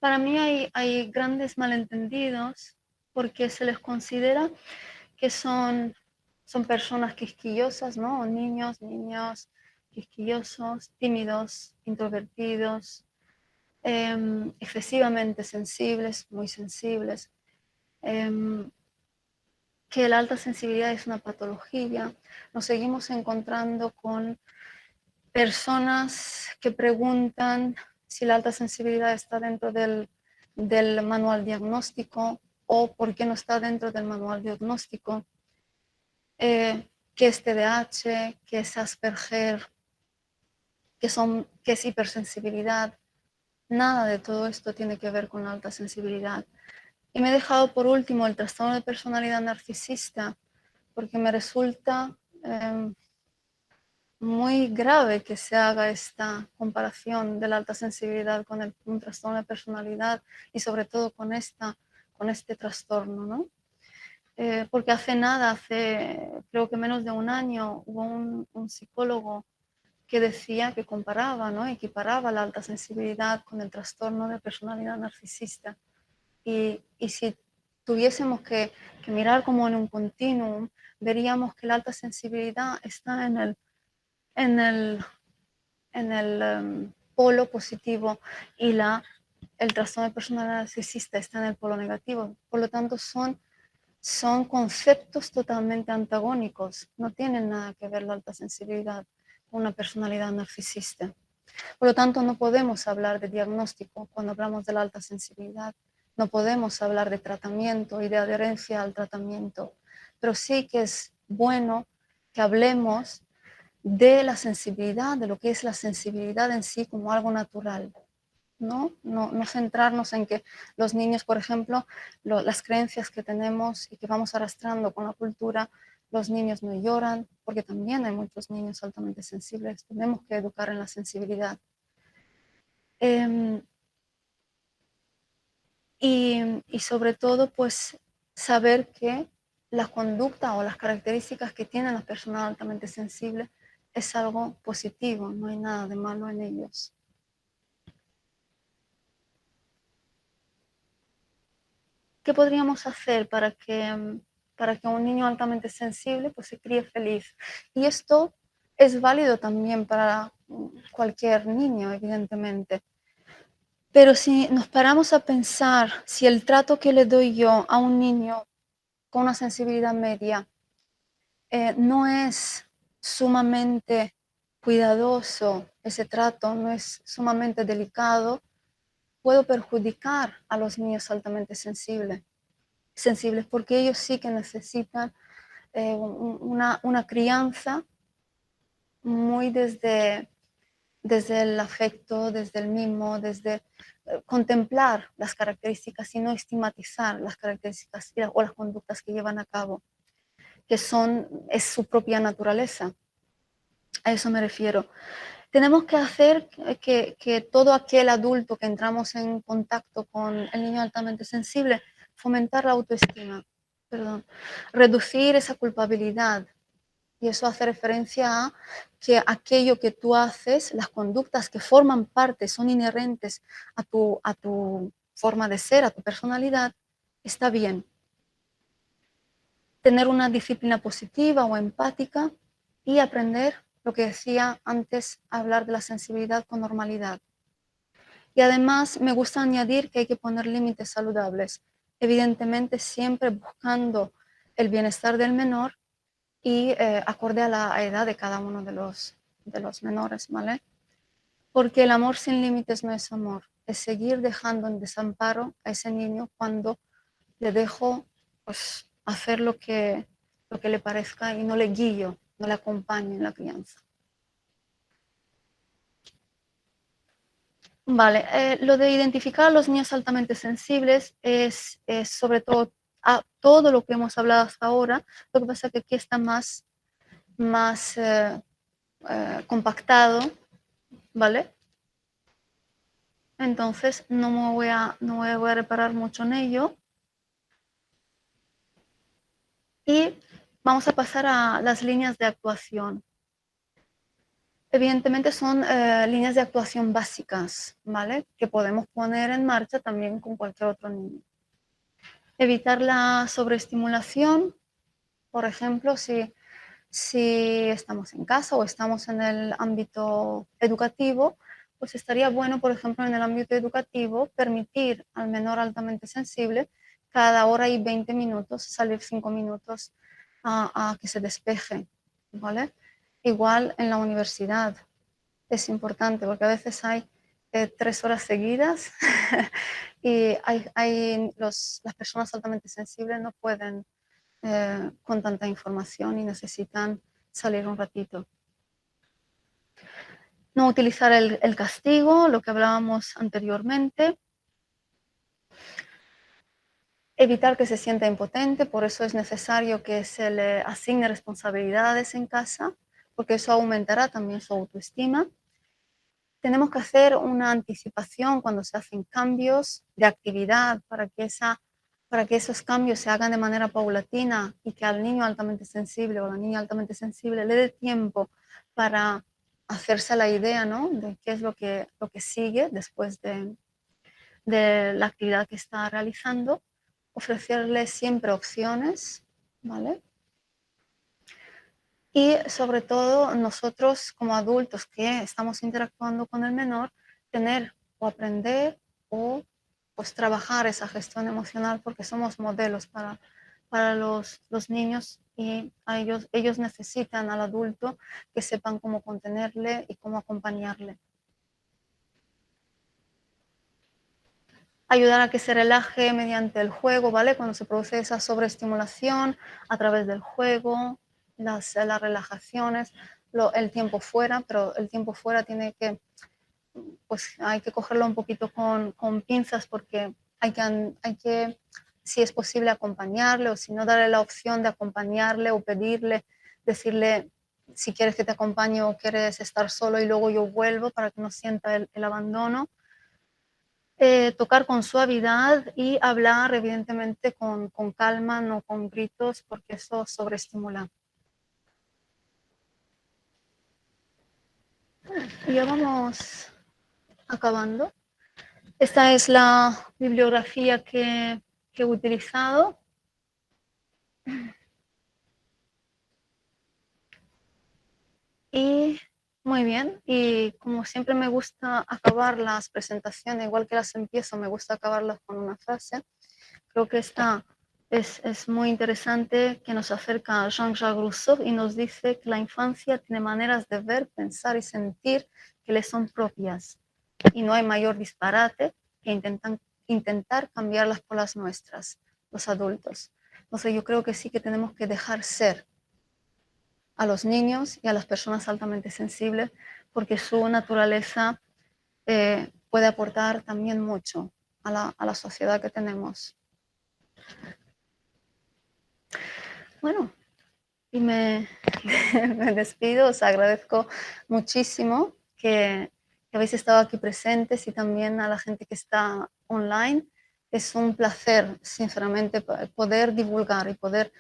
para mí hay grandes malentendidos porque se les considera que son personas quisquillosas, ¿no? Niños quisquillosos, tímidos, introvertidos, excesivamente sensibles, muy sensibles, que la alta sensibilidad es una patología. Nos seguimos encontrando con personas que preguntan si la alta sensibilidad está dentro del manual diagnóstico o por qué no está dentro del manual diagnóstico, qué es TDAH, qué es Asperger, qué es hipersensibilidad. Nada de todo esto tiene que ver con la alta sensibilidad. Y me he dejado por último el trastorno de personalidad narcisista porque me resulta muy grave que se haga esta comparación de la alta sensibilidad con un trastorno de personalidad y sobre todo con este trastorno, ¿no? porque hace nada, hace creo que menos de un año, hubo un psicólogo que decía que comparaba, ¿no? Equiparaba la alta sensibilidad con el trastorno de personalidad narcisista. Y si tuviésemos que mirar como en un continuum, veríamos que la alta sensibilidad está en el polo positivo y el trastorno de personalidad narcisista está en el polo negativo. Por lo tanto, son conceptos totalmente antagónicos. No tienen nada que ver la alta sensibilidad con una personalidad narcisista. Por lo tanto, no podemos hablar de diagnóstico cuando hablamos de la alta sensibilidad. No podemos hablar de tratamiento y de adherencia al tratamiento. Pero sí que es bueno que hablemos de la sensibilidad, de lo que es la sensibilidad en sí como algo natural. No centrarnos en que los niños, por ejemplo, las creencias que tenemos y que vamos arrastrando con la cultura, los niños no lloran, porque también hay muchos niños altamente sensibles. Tenemos que educar en la sensibilidad. Y sobre todo, pues, saber que la conducta o las características que tienen las personas altamente sensibles es algo positivo, no hay nada de malo en ellos. ¿Qué podríamos hacer para que un niño altamente sensible pues, se críe feliz? Y esto es válido también para cualquier niño, evidentemente. Pero si nos paramos a pensar si el trato que le doy yo a un niño con una sensibilidad media no es sumamente cuidadoso, ese trato no es sumamente delicado, puedo perjudicar a los niños altamente sensibles porque ellos sí que necesitan una crianza muy desde el afecto, desde el mimo, desde contemplar las características y no estigmatizar las características o las conductas que llevan a cabo, que es su propia naturaleza. A eso me refiero. Tenemos que hacer que todo aquel adulto que entramos en contacto con el niño altamente sensible, fomentar la autoestima, reducir esa culpabilidad. Y eso hace referencia a que aquello que tú haces, las conductas que forman parte, son inherentes a tu forma de ser, a tu personalidad, está bien. Tener una disciplina positiva o empática y aprender lo que decía antes, hablar de la sensibilidad con normalidad. Y además me gusta añadir que hay que poner límites saludables, evidentemente siempre buscando el bienestar del menor y acorde a la edad de cada uno de los menores, ¿vale? Porque el amor sin límites no es amor, es seguir dejando en desamparo a ese niño cuando le dejo pues, hacer lo que le parezca y no le guío, no le acompaño en la crianza. Vale, lo de identificar a los niños altamente sensibles es sobre todo a todo lo que hemos hablado hasta ahora. Lo que pasa es que aquí está más compactado, ¿vale? Entonces no me voy a reparar mucho en ello. Y vamos a pasar a las líneas de actuación. Evidentemente son líneas de actuación básicas, ¿vale? Que podemos poner en marcha también con cualquier otro niño. Evitar la sobreestimulación, por ejemplo, si estamos en casa o estamos en el ámbito educativo, pues estaría bueno, por ejemplo, en el ámbito educativo, permitir al menor altamente sensible cada hora y 20 minutos, salir 5 minutos a que se despeje, ¿vale? Igual en la universidad es importante porque a veces hay 3 horas seguidas y las personas altamente sensibles no pueden con tanta información y necesitan salir un ratito. No utilizar el castigo, lo que hablábamos anteriormente. Evitar que se sienta impotente, por eso es necesario que se le asigne responsabilidades en casa, porque eso aumentará también su autoestima. Tenemos que hacer una anticipación cuando se hacen cambios de actividad para que esa para que esos cambios se hagan de manera paulatina y que al niño altamente sensible o a la niña altamente sensible le dé tiempo para hacerse la idea, ¿no?, de qué es lo que sigue después de la actividad que está realizando, ofrecerle siempre opciones, ¿vale? Y sobre todo nosotros como adultos que estamos interactuando con el menor, tener o aprender o pues trabajar esa gestión emocional porque somos modelos para los niños y a ellos necesitan al adulto que sepan cómo contenerle y cómo acompañarle. Ayudar a que se relaje mediante el juego, ¿vale? Cuando se produce esa sobreestimulación a través del juego, las relajaciones, el tiempo fuera, pero el tiempo fuera tiene que, pues hay que cogerlo un poquito con pinzas porque hay que, si es posible, acompañarle o si no, darle la opción de acompañarle o pedirle, decirle si quieres que te acompañe o quieres estar solo y luego yo vuelvo para que no sienta el abandono. Tocar con suavidad y hablar evidentemente con calma, no con gritos, porque eso sobreestimula. Y ya vamos acabando. Esta es la bibliografía que he utilizado. Y muy bien, y como siempre me gusta acabar las presentaciones, igual que las empiezo, me gusta acabarlas con una frase. Creo que esta es muy interesante, que nos acerca a Jean-Jacques Rousseau y nos dice que la infancia tiene maneras de ver, pensar y sentir que le son propias. Y no hay mayor disparate que intentar cambiarlas por las nuestras, los adultos. Entonces yo creo que sí que tenemos que dejar ser a los niños y a las personas altamente sensibles, porque su naturaleza puede aportar también mucho a la sociedad que tenemos. Bueno, y me despido, os agradezco muchísimo que habéis estado aquí presentes y también a la gente que está online. Es un placer, sinceramente, poder divulgar y poder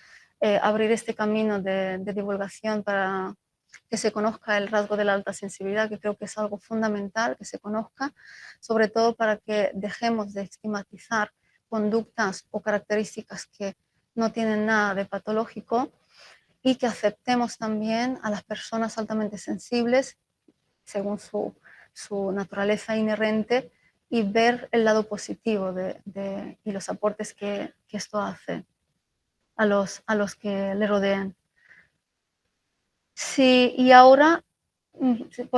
abrir este camino de divulgación para que se conozca el rasgo de la alta sensibilidad, que creo que es algo fundamental que se conozca, sobre todo para que dejemos de estigmatizar conductas o características que no tienen nada de patológico y que aceptemos también a las personas altamente sensibles según su naturaleza inherente y ver el lado positivo y los aportes que esto hace a los que le rodean. Sí, y ahora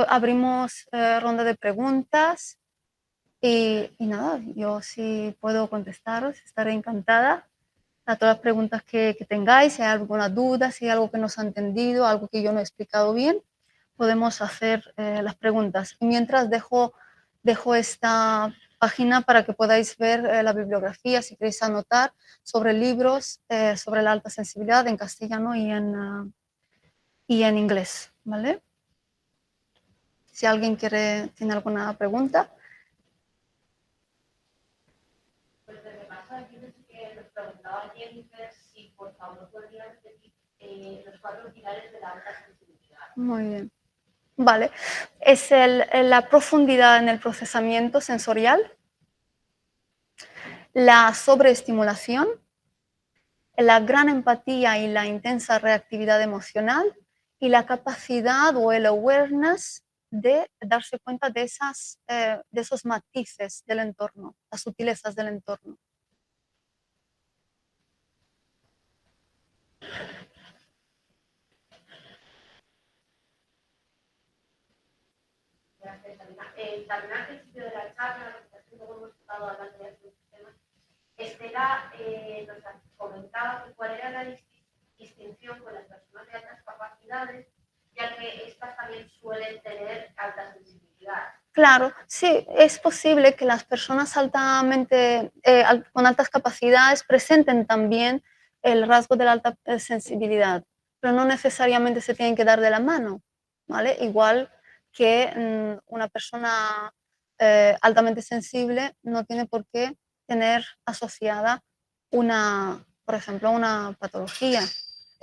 abrimos ronda de preguntas y nada, yo si puedo contestaros, estaré encantada a todas las preguntas que tengáis. Si hay alguna duda, si hay algo que no se ha entendido, algo que yo no he explicado bien, podemos hacer las preguntas. Y mientras dejo esta página para que podáis ver la bibliografía, si queréis anotar sobre libros sobre la alta sensibilidad en castellano y en inglés, ¿vale? Si alguien tiene alguna pregunta. Pues lo que pasa aquí es que nos preguntaba Jennifer si por favor podría repetir los 4 pilares de la alta sensibilidad. Muy bien. Vale. Es la profundidad en el procesamiento sensorial, la sobreestimulación, la gran empatía y la intensa reactividad emocional y la capacidad o el awareness de darse cuenta de esos matices del entorno, las sutilezas del entorno. También al principio de la charla, luego hemos estado hablando de estos temas, Estela nos comentaba que cuál era la distinción con las personas de altas capacidades, ya que estas también suelen tener alta sensibilidad. Claro, sí, es posible que las personas con altas capacidades presenten también el rasgo de la alta sensibilidad, pero no necesariamente se tienen que dar de la mano, ¿vale? Igual que una persona altamente sensible no tiene por qué tener asociada por ejemplo, una patología.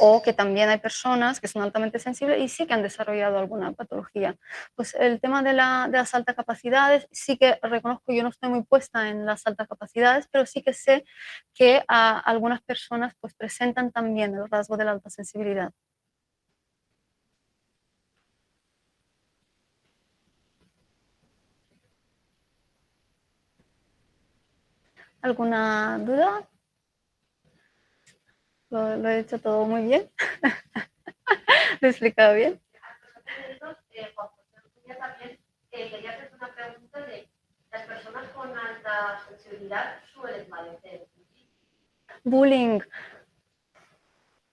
O que también hay personas que son altamente sensibles y sí que han desarrollado alguna patología. Pues el tema de las altas capacidades, sí que reconozco, yo no estoy muy puesta en las altas capacidades, pero sí que sé que a algunas personas pues presentan también el rasgo de la alta sensibilidad. ¿Alguna duda? ¿Lo he hecho todo muy bien? ¿Lo he explicado bien? Juan José también quería hacer una pregunta de las personas con alta sensibilidad suelen padecer Bullying.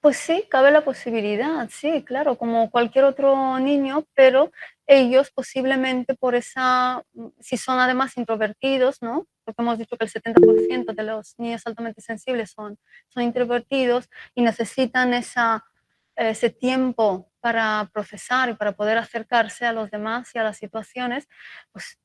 Pues sí, cabe la posibilidad, sí, claro, como cualquier otro niño, pero ellos posiblemente por si son además introvertidos, ¿no? Porque hemos dicho que el 70% de los niños altamente sensibles son introvertidos y necesitan ese tiempo para procesar y para poder acercarse a los demás y a las situaciones, pues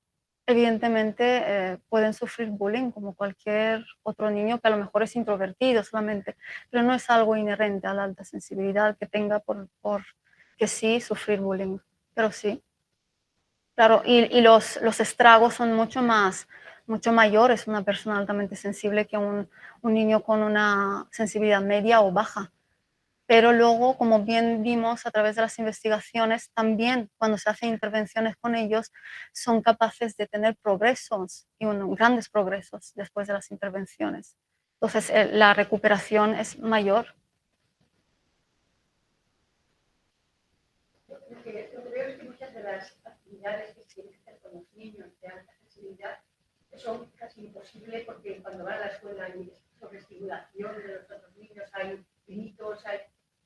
evidentemente pueden sufrir bullying como cualquier otro niño que a lo mejor es introvertido solamente, pero no es algo inherente a la alta sensibilidad que tenga por que sí sufrir bullying, pero sí. Claro, y los estragos son mucho mayores una persona altamente sensible que un niño con una sensibilidad media o baja. Pero luego, como bien vimos a través de las investigaciones, también cuando se hacen intervenciones con ellos, son capaces de tener progresos y grandes progresos después de las intervenciones. Entonces, la recuperación es mayor. Lo que veo es que muchas de las actividades que se tienen que hacer con los niños de alta sensibilidad son casi imposibles porque cuando van a la escuela hay sobreestimulación de los otros niños, hay gritos, hay...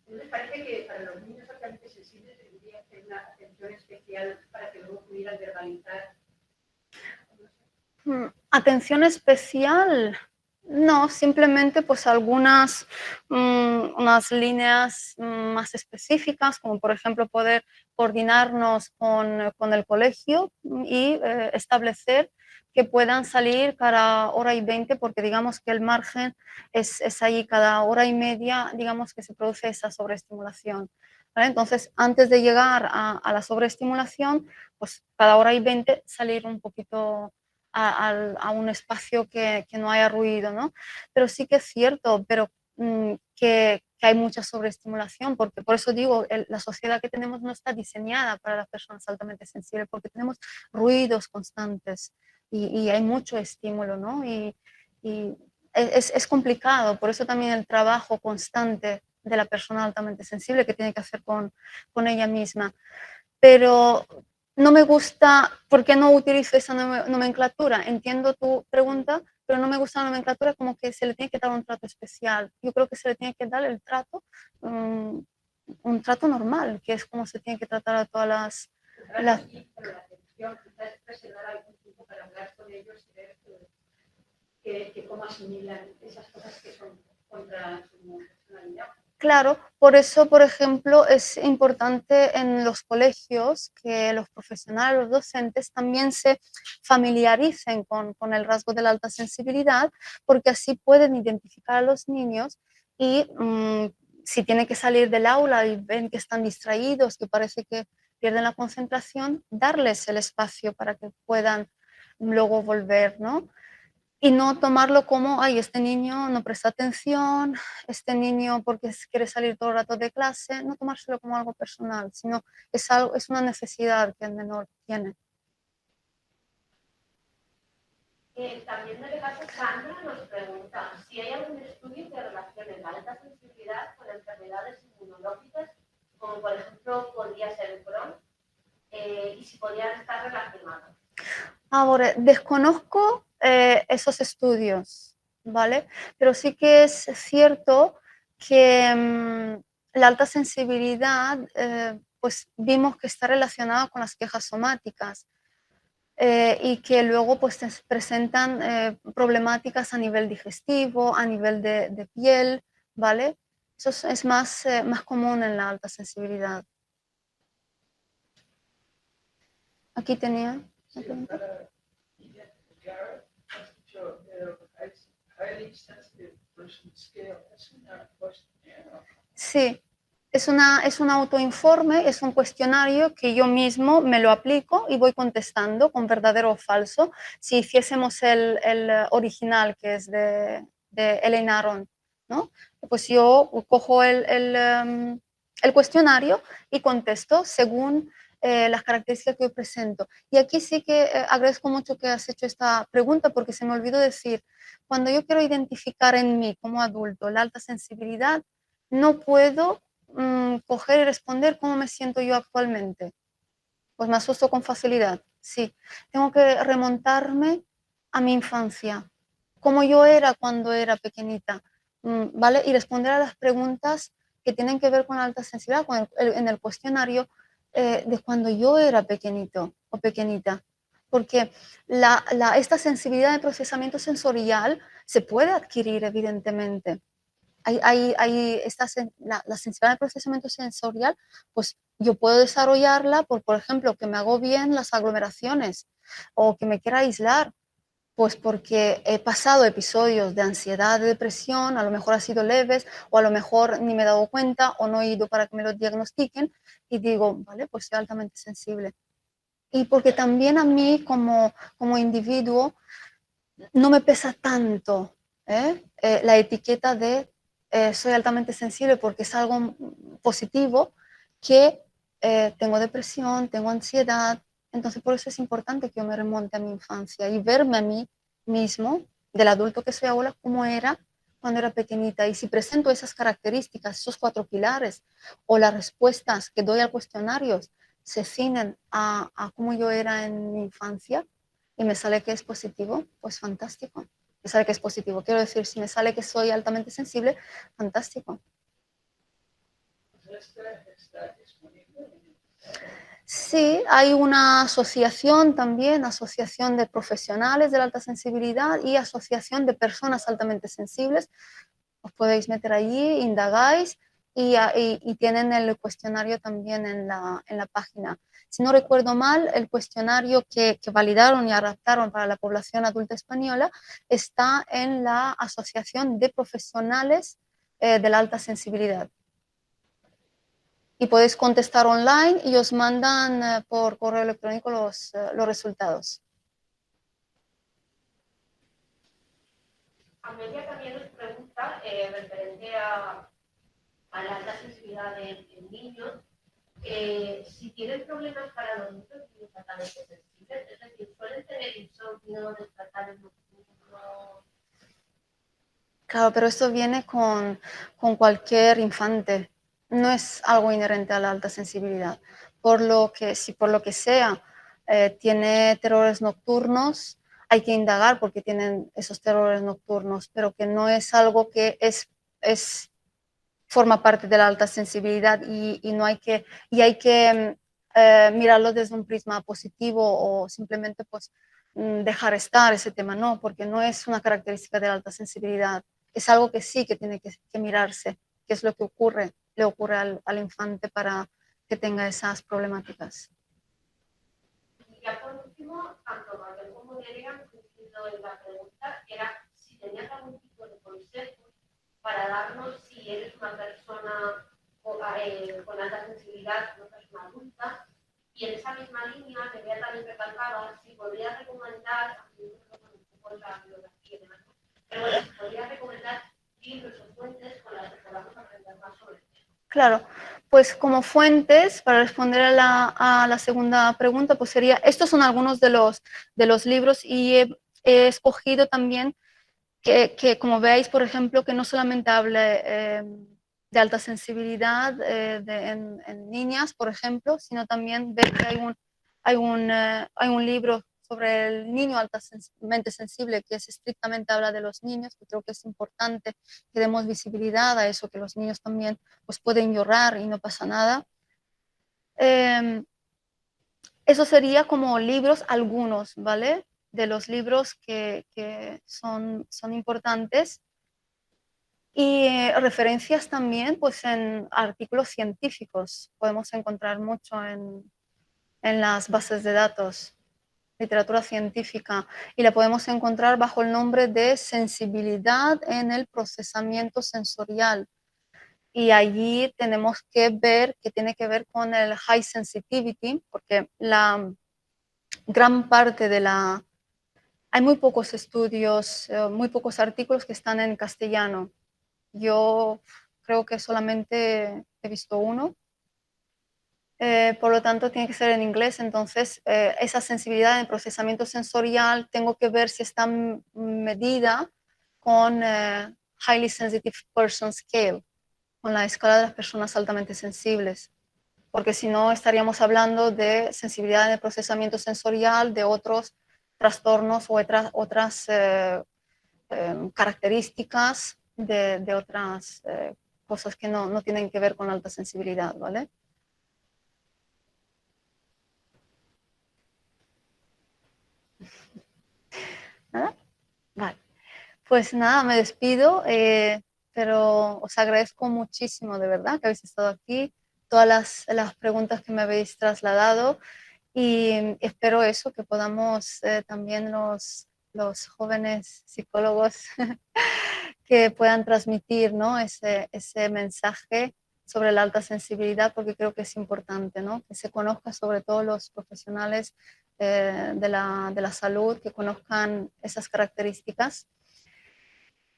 Entonces parece que para los niños altamente sensibles debería hacer una atención especial para que luego pudieran verbalizar. Atención especial. No, simplemente pues unas líneas más específicas, como por ejemplo poder coordinarnos con el colegio y establecer que puedan salir cada hora y 20, porque digamos que el margen es ahí cada hora y media, digamos que se produce esa sobreestimulación. ¿Vale? Entonces, antes de llegar a la sobreestimulación, pues cada hora y 20 salir un poquito a un espacio que no haya ruido, ¿no? Pero sí que es cierto, pero que hay mucha sobreestimulación, porque por eso digo, la sociedad que tenemos no está diseñada para las personas altamente sensibles, porque tenemos ruidos constantes y hay mucho estímulo, ¿no? Y es complicado, por eso también el trabajo constante de la persona altamente sensible que tiene que hacer con ella misma. Pero no me gusta, ¿por qué no utilizo esa nomenclatura? Entiendo tu pregunta, pero no me gusta la nomenclatura como que se le tiene que dar un trato especial. Yo creo que se le tiene que dar el trato, un trato normal, que es como se tiene que tratar a todas las... Pero la atención, quizás reservar algún tiempo para hablar con ellos y ver que cómo asimilan esas cosas que son contra su personalidad. Claro, por eso, por ejemplo, es importante en los colegios que los profesionales, los docentes también se familiaricen con el rasgo de la alta sensibilidad, porque así pueden identificar a los niños y si tienen que salir del aula y ven que están distraídos, que parece que pierden la concentración, darles el espacio para que puedan luego volver, ¿no? Y no tomarlo como, ay, este niño no presta atención, este niño porque quiere salir todo el rato de clase, no tomárselo como algo personal, sino es una necesidad que el menor tiene. También Alejandra Sandra nos pregunta si hay algún estudio que relacione la alta sensibilidad con enfermedades inmunológicas, como por ejemplo podría ser el Crohn, y si podrían estar relacionados. Ahora, desconozco esos estudios, ¿vale? Pero sí que es cierto que la alta sensibilidad, pues vimos que está relacionada con las quejas somáticas y que luego pues presentan problemáticas a nivel digestivo, a nivel de piel, ¿vale? Eso es más común en la alta sensibilidad. Aquí tenía... Sí, para identificar, has dicho highly sensitive person scale, isn't that a questionnaire? Sí, es un autoinforme, es un cuestionario que yo mismo me lo aplico y voy contestando con verdadero o falso. Si hiciésemos el original, que es de Elaine Aron, ¿no? Pues yo cojo el cuestionario y contesto según las características que yo presento. Y aquí sí que agradezco mucho que has hecho esta pregunta porque se me olvidó decir, cuando yo quiero identificar en mí como adulto la alta sensibilidad, no puedo coger y responder cómo me siento yo actualmente. Pues me asusto con facilidad, sí. Tengo que remontarme a mi infancia, cómo yo era cuando era pequeñita, ¿vale? Y responder a las preguntas que tienen que ver con la alta sensibilidad en el cuestionario de cuando yo era pequeñito o pequeñita. Porque esta sensibilidad de procesamiento sensorial se puede adquirir, evidentemente. La sensibilidad de procesamiento sensorial, pues yo puedo desarrollarla por ejemplo, que me hago bien las aglomeraciones o que me quiera aislar, pues porque he pasado episodios de ansiedad, de depresión, a lo mejor ha sido leves o a lo mejor ni me he dado cuenta o no he ido para que me lo diagnostiquen y digo, vale, pues soy altamente sensible. Y porque también a mí como individuo no me pesa tanto la etiqueta de soy altamente sensible porque es algo positivo que tengo depresión, tengo ansiedad. Entonces, por eso es importante que yo me remonte a mi infancia y verme a mí mismo, del adulto que soy ahora, como era cuando era pequeñita. Y si presento esas características, esos 4 pilares, o las respuestas que doy al cuestionario se ciñen a cómo yo era en mi infancia, y me sale que es positivo, pues fantástico. Me sale que es positivo. Quiero decir, si me sale que soy altamente sensible, fantástico. ¿Está disponible? Sí, hay una asociación también, asociación de profesionales de la alta sensibilidad y asociación de personas altamente sensibles. Os podéis meter allí, indagáis y tienen el cuestionario también en la página. Si no recuerdo mal, el cuestionario que validaron y adaptaron para la población adulta española está en la Asociación de Profesionales de la Alta Sensibilidad. Y podéis contestar online y os mandan por correo electrónico los resultados. Amelia también nos pregunta, referente a la alta sensibilidad en niños, si tienen problemas para los niños altamente sensibles, es decir, suelen tener insomnio, despertares nocturnos. Claro, pero esto viene con cualquier infante. No es algo inherente a la alta sensibilidad. Por lo que, si por lo que sea tiene terrores nocturnos, hay que indagar por qué tienen esos terrores nocturnos, pero que no es algo que forma parte de la alta sensibilidad y hay que mirarlo desde un prisma positivo o simplemente pues dejar estar ese tema, no, porque no es una característica de la alta sensibilidad, es algo que sí que tiene que mirarse, qué es lo que le ocurre al infante para que tenga esas problemáticas. Y ya por último, tanto Manuel como Nerea han coincidido en la pregunta, era si tenías algún tipo de consejo para darnos si eres una persona con alta sensibilidad, una persona adulta, y en esa misma línea me había también recalcado si podrías recomendar, un poco la bibliografía, pero bueno, si podrías recomendar libros o fuentes con las que podamos aprender más sobre esto. Claro, pues como fuentes, para responder a la segunda pregunta, pues sería, estos son algunos de los libros y he escogido también que como veáis, por ejemplo, que no solamente hable de alta sensibilidad en niñas, por ejemplo, sino también ver que hay un libro sobre el niño altamente sensible que estrictamente habla de los niños, que creo que es importante que demos visibilidad a eso, que los niños también pues, pueden llorar y no pasa nada. Eso sería como libros, algunos, ¿vale? De los libros que son importantes y referencias también pues en artículos científicos. Podemos encontrar mucho en las bases de datos. literatura científica, y la podemos encontrar bajo el nombre de sensibilidad en el procesamiento sensorial. Y allí tenemos que ver que tiene que ver con el high sensitivity, porque la gran parte de la... Hay muy pocos estudios, muy pocos artículos que están en castellano. Yo creo que solamente he visto uno. Por lo tanto, tiene que ser en inglés. Entonces, esa sensibilidad en el procesamiento sensorial, tengo que ver si está medida con Highly Sensitive Person Scale, con la escala de las personas altamente sensibles. Porque si no, estaríamos hablando de sensibilidad en el procesamiento sensorial, de otros trastornos o otras características de otras cosas que no tienen que ver con alta sensibilidad, ¿vale? ¿Nada? Vale. Pues nada, me despido, pero os agradezco muchísimo, de verdad, que habéis estado aquí, todas las preguntas que me habéis trasladado, y espero eso, que podamos también los jóvenes psicólogos que puedan transmitir, ¿no? ese mensaje sobre la alta sensibilidad, porque creo que es importante, ¿no? Que se conozca, sobre todo los profesionales de la salud, que conozcan esas características.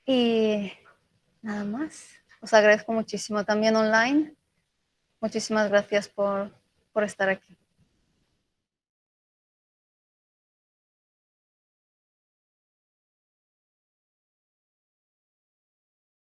Y nada más. Os agradezco muchísimo también online. Muchísimas gracias por estar aquí.